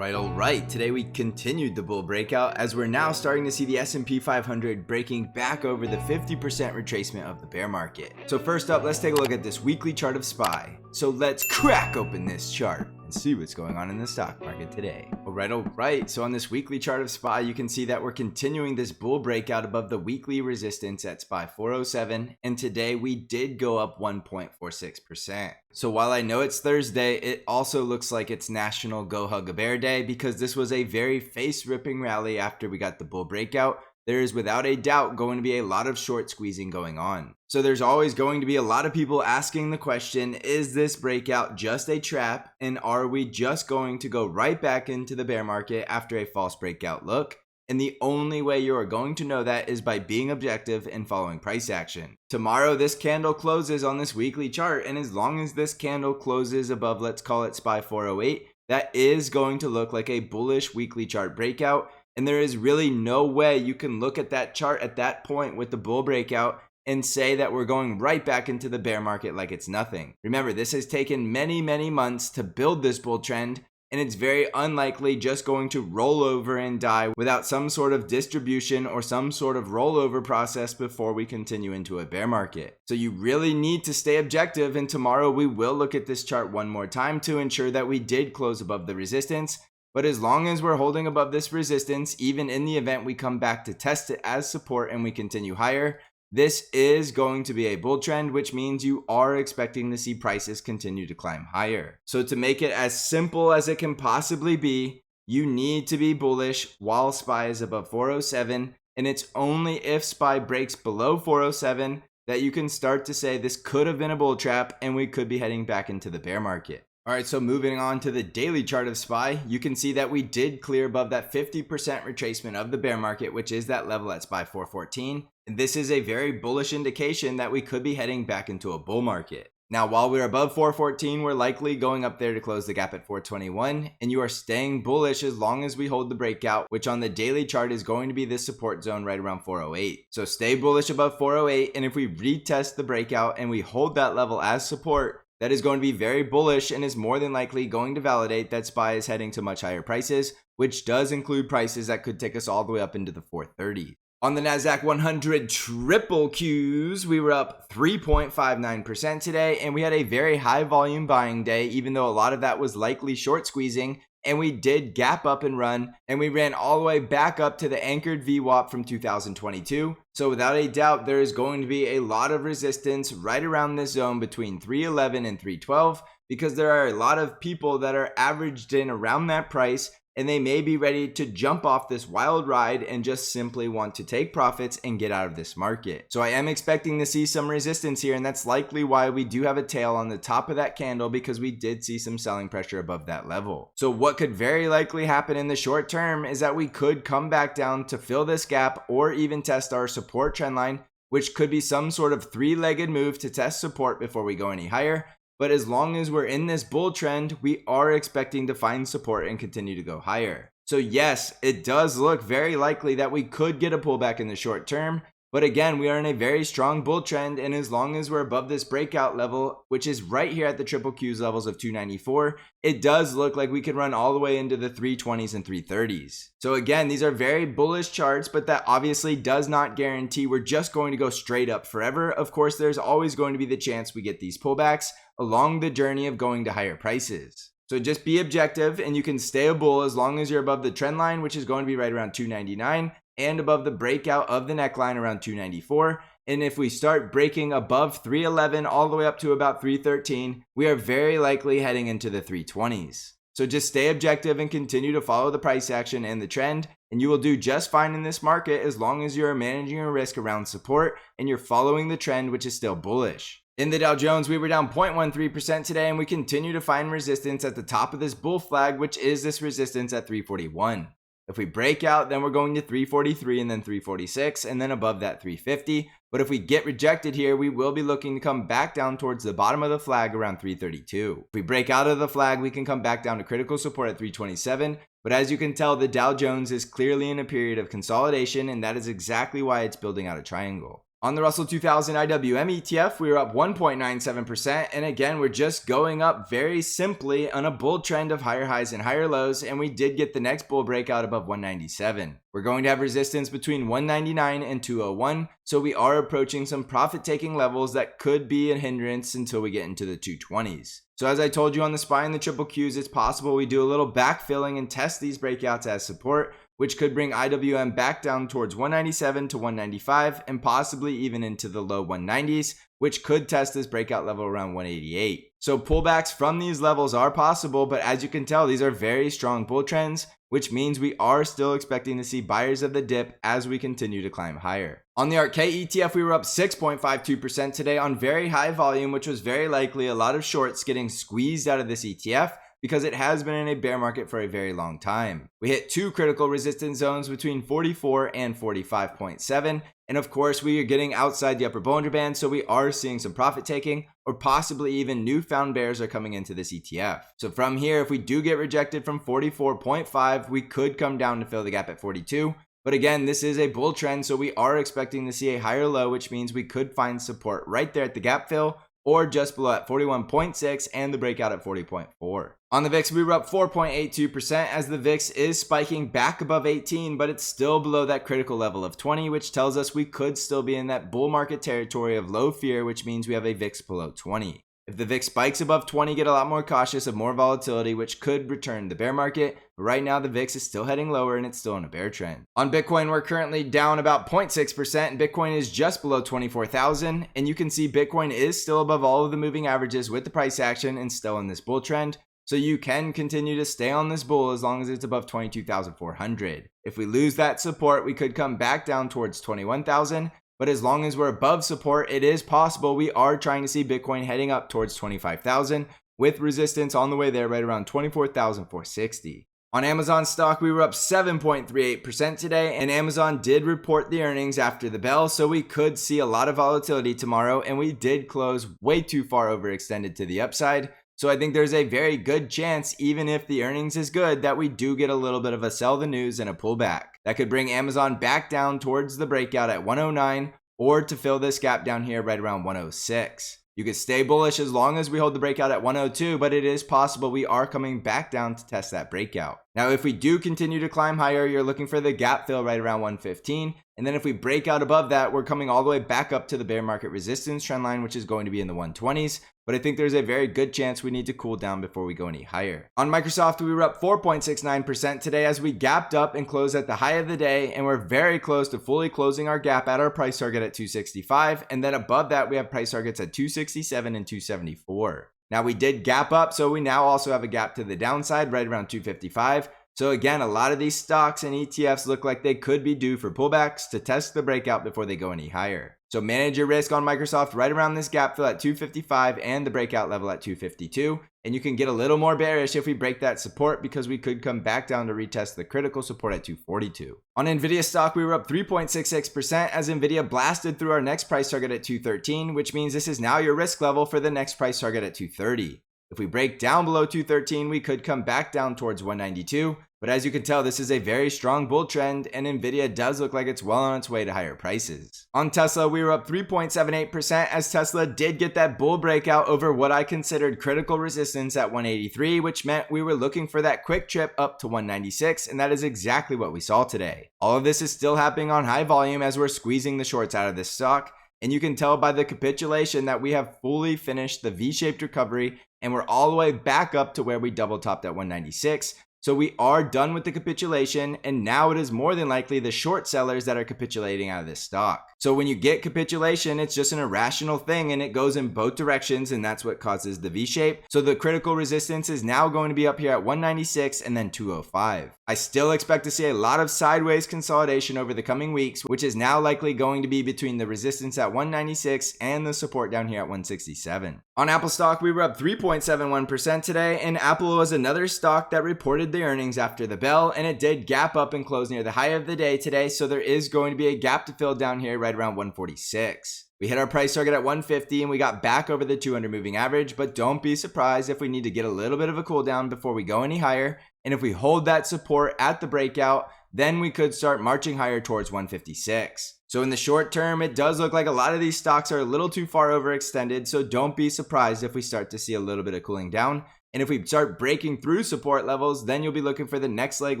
All right. Today we continued the bull breakout as we're now starting to see the SP 500 breaking back over the 50% retracement of the bear market. So first up, let's take a look at this weekly chart of SPY. So let's crack open this chart and see what's going on in the stock market today. All right. So on this weekly chart of SPY, you can see that we're continuing this bull breakout above the weekly resistance at SPY 407. And today we did go up 1.46%. So while I know it's Thursday, it also looks like it's National Go Hug a Bear Day because this was a very face-ripping rally after we got the bull breakout. There is without a doubt going to be a lot of short squeezing going on. So there's always going to be a lot of people asking the question, is this breakout just a trap? And are we just going to go right back into the bear market after a false breakout look? And the only way you are going to know that is by being objective and following price action. Tomorrow, this candle closes on this weekly chart. And as long as this candle closes above, let's call it SPY 408, that is going to look like a bullish weekly chart breakout. And there is really no way you can look at that chart at that point with the bull breakout and say that we're going right back into the bear market like it's nothing. Remember, this has taken many months to build this bull trend. And it's very unlikely just going to roll over and die without some sort of distribution or some sort of rollover process before we continue into a bear market. So you really need to stay objective, and tomorrow we will look at this chart one more time to ensure that we did close above the resistance. But as long as we're holding above this resistance, even in the event we come back to test it as support and we continue higher, this is going to be a bull trend, which means you are expecting to see prices continue to climb higher. So to make it as simple as it can possibly be, you need to be bullish while SPY is above 407. And it's only if SPY breaks below 407 that you can start to say this could have been a bull trap and we could be heading back into the bear market. All right, so moving on to the daily chart of SPY, you can see that we did clear above that 50% retracement of the bear market, which is that level at SPY 414. And this is a very bullish indication that we could be heading back into a bull market. Now, while we're above 414, we're likely going up there to close the gap at 421, and you are staying bullish as long as we hold the breakout, which on the daily chart is going to be this support zone right around 408. So stay bullish above 408, and if we retest the breakout and we hold that level as support, that is going to be very bullish and is more than likely going to validate that SPY is heading to much higher prices, which does include prices that could take us all the way up into the 430s. On the NASDAQ 100 triple Qs, we were up 3.59% today, and we had a very high volume buying day, even though a lot of that was likely short squeezing. And we did gap up and run, and we ran all the way back up to the anchored VWAP from 2022. So without a doubt, there is going to be a lot of resistance right around this zone between 311 and 312, because there are a lot of people that are averaged in around that price, and they may be ready to jump off this wild ride and just simply want to take profits and get out of this market. So I am expecting to see some resistance here, and that's likely why we do have a tail on the top of that candle, because we did see some selling pressure above that level. So what could very likely happen in the short term is that we could come back down to fill this gap or even test our support trend line, which could be some sort of three-legged move to test support before we go any higher. But as long as we're in this bull trend, we are expecting to find support and continue to go higher. So yes, it does look very likely that we could get a pullback in the short term. But again, we are in a very strong bull trend, and as long as we're above this breakout level, which is right here at the triple Qs levels of 294, it does look like we could run all the way into the 320s and 330s. So again, these are very bullish charts, but that obviously does not guarantee we're just going to go straight up forever. Of course, there's always going to be the chance we get these pullbacks along the journey of going to higher prices. So just be objective, and you can stay a bull as long as you're above the trend line, which is going to be right around 299, and above the breakout of the neckline around 294. And if we start breaking above 311 all the way up to about 313, we are very likely heading into the 320s. So just stay objective and continue to follow the price action and the trend, and you will do just fine in this market as long as you're managing your risk around support and you're following the trend, which is still bullish. In the Dow Jones, we were down 0.13% today, and we continue to find resistance at the top of this bull flag, which is this resistance at 341. If we break out, then we're going to 343 and then 346 and then above that 350. But if we get rejected here, we will be looking to come back down towards the bottom of the flag around 332. If we break out of the flag, we can come back down to critical support at 327. But as you can tell, the Dow Jones is clearly in a period of consolidation, and that is exactly why it's building out a triangle. On the Russell 2000 IWM ETF, we were up 1.97%, and again, we're just going up very simply on a bull trend of higher highs and higher lows, and we did get the next bull breakout above 197. We're going to have resistance between 199 and 201, so we are approaching some profit-taking levels that could be a hindrance until we get into the 220s. So as I told you on the SPY and the triple Qs, it's possible we do a little backfilling and test these breakouts as support, which could bring IWM back down towards 197 to 195 and possibly even into the low 190s, which could test this breakout level around 188. So pullbacks from these levels are possible, but as you can tell, these are very strong bull trends, which means we are still expecting to see buyers of the dip as we continue to climb higher. On the ARKK ETF, we were up 6.52% today on very high volume, which was very likely a lot of shorts getting squeezed out of this ETF because it has been in a bear market for a very long time. We hit two critical resistance zones between 44 and 45.7, and of course we are getting outside the upper Bollinger Band, so we are seeing some profit taking, or possibly even newfound bears are coming into this ETF. So from here, if we do get rejected from 44.5, we could come down to fill the gap at 42. But again, this is a bull trend, so we are expecting to see a higher low, which means we could find support right there at the gap fill, or just below at 41.6 and the breakout at 40.4. On the VIX, we were up 4.82% as the VIX is spiking back above 18, but it's still below that critical level of 20, which tells us we could still be in that bull market territory of low fear, which means we have a VIX below 20. If the VIX spikes above 20, get a lot more cautious of more volatility, which could return the bear market. But right now, the VIX is still heading lower and it's still in a bear trend. On Bitcoin, we're currently down about 0.6%, and Bitcoin is just below 24,000. And you can see Bitcoin is still above all of the moving averages with the price action and still in this bull trend. So you can continue to stay on this bull as long as it's above 22,400. If we lose that support, we could come back down towards 21,000. But as long as we're above support, it is possible we are trying to see Bitcoin heading up towards 25,000 with resistance on the way there right around 24,460. On Amazon stock, we were up 7.38% today, and Amazon did report the earnings after the bell, so we could see a lot of volatility tomorrow, and we did close way too far overextended to the upside. So I think there's a very good chance, even if the earnings is good, that we do get a little bit of a sell the news and a pullback. That could bring Amazon back down towards the breakout at 109 or to fill this gap down here right around 106. You could stay bullish as long as we hold the breakout at 102, but it is possible we are coming back down to test that breakout. Now, if we do continue to climb higher, you're looking for the gap fill right around 115. And then if we break out above that, we're coming all the way back up to the bear market resistance trend line, which is going to be in the 120s. But I think there's a very good chance we need to cool down before we go any higher. On Microsoft, we were up 4.69% today as we gapped up and closed at the high of the day, and we're very close to fully closing our gap at our price target at 265, and then above that we have price targets at 267 and 274. Now we did gap up, so we now also have a gap to the downside right around 255. So again, a lot of these stocks and ETFs look like they could be due for pullbacks to test the breakout before they go any higher. So manage your risk on Microsoft right around this gap fill at 255 and the breakout level at 252. And you can get a little more bearish if we break that support because we could come back down to retest the critical support at 242. On Nvidia stock, we were up 3.66% as Nvidia blasted through our next price target at 213, which means this is now your risk level for the next price target at 230. If we break down below 213, we could come back down towards 192. But as you can tell, this is a very strong bull trend, and Nvidia does look like it's well on its way to higher prices. On Tesla, we were up 3.78% as Tesla did get that bull breakout over what I considered critical resistance at 183, which meant we were looking for that quick trip up to 196, and that is exactly what we saw today. All of this is still happening on high volume as we're squeezing the shorts out of this stock, and you can tell by the capitulation that we have fully finished the V-shaped recovery, and we're all the way back up to where we double topped at 196. So we are done with the capitulation, and now it is more than likely the short sellers that are capitulating out of this stock. So when you get capitulation, it's just an irrational thing and it goes in both directions, and that's what causes the V-shape. So the critical resistance is now going to be up here at 196 and then 205. I still expect to see a lot of sideways consolidation over the coming weeks, which is now likely going to be between the resistance at 196 and the support down here at 167. On Apple stock, we were up 3.71% today, and Apple was another stock that reported the earnings after the bell, and it did gap up and close near the high of the day today, so there is going to be a gap to fill down here right around 146. We hit our price target at 150 and we got back over the 200 moving average, but don't be surprised if we need to get a little bit of a cool down before we go any higher, and if we hold that support at the breakout, then we could start marching higher towards 156. So in the short term, it does look like a lot of these stocks are a little too far overextended, so don't be surprised if we start to see a little bit of cooling down. And if we start breaking through support levels, then you'll be looking for the next leg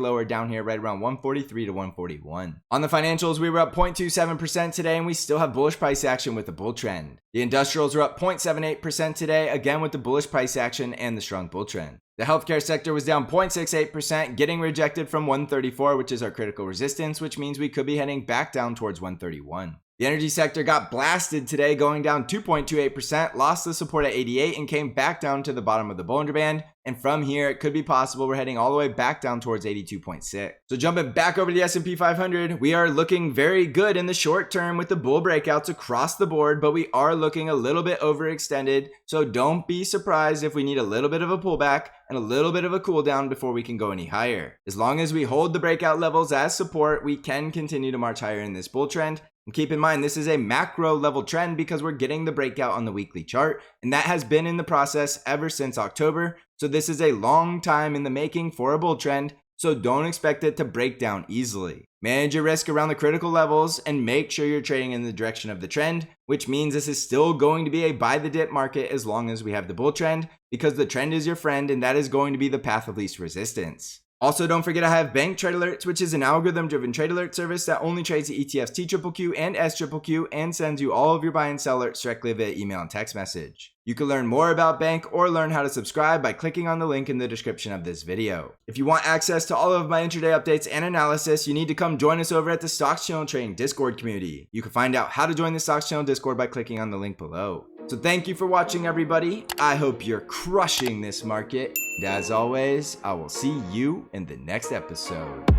lower down here right around 143 to 141. On the financials, we were up 0.27% today, and we still have bullish price action with the bull trend. The industrials are up 0.78% today, again with the bullish price action and the strong bull trend. The healthcare sector was down 0.68%, getting rejected from 134, which is our critical resistance, which means we could be heading back down towards 131. The energy sector got blasted today, going down 2.28%, lost the support at 88 and came back down to the bottom of the Bollinger Band. And from here, it could be possible we're heading all the way back down towards 82.6. So jumping back over to the S&P 500, we are looking very good in the short term with the bull breakouts across the board, but we are looking a little bit overextended. So don't be surprised if we need a little bit of a pullback and a little bit of a cool down before we can go any higher. As long as we hold the breakout levels as support, we can continue to march higher in this bull trend. And keep in mind, this is a macro level trend because we're getting the breakout on the weekly chart, and that has been in the process ever since October. So this is a long time in the making for a bull trend, so don't expect it to break down easily. Manage your risk around the critical levels and make sure you're trading in the direction of the trend, which means this is still going to be a buy the dip market as long as we have the bull trend, because the trend is your friend and that is going to be the path of least resistance. Also, don't forget I have Bank Trade Alerts, which is an algorithm-driven trade alert service that only trades the ETFs TQQQ and SQQQ and sends you all of your buy and sell alerts directly via email and text message. You can learn more about Bank or learn how to subscribe by clicking on the link in the description of this video. If you want access to all of my intraday updates and analysis, you need to come join us over at the Stocks Channel Trading Discord community. You can find out how to join the Stocks Channel Discord by clicking on the link below. So thank you for watching, everybody. I hope you're crushing this market. And as always, I will see you in the next episode.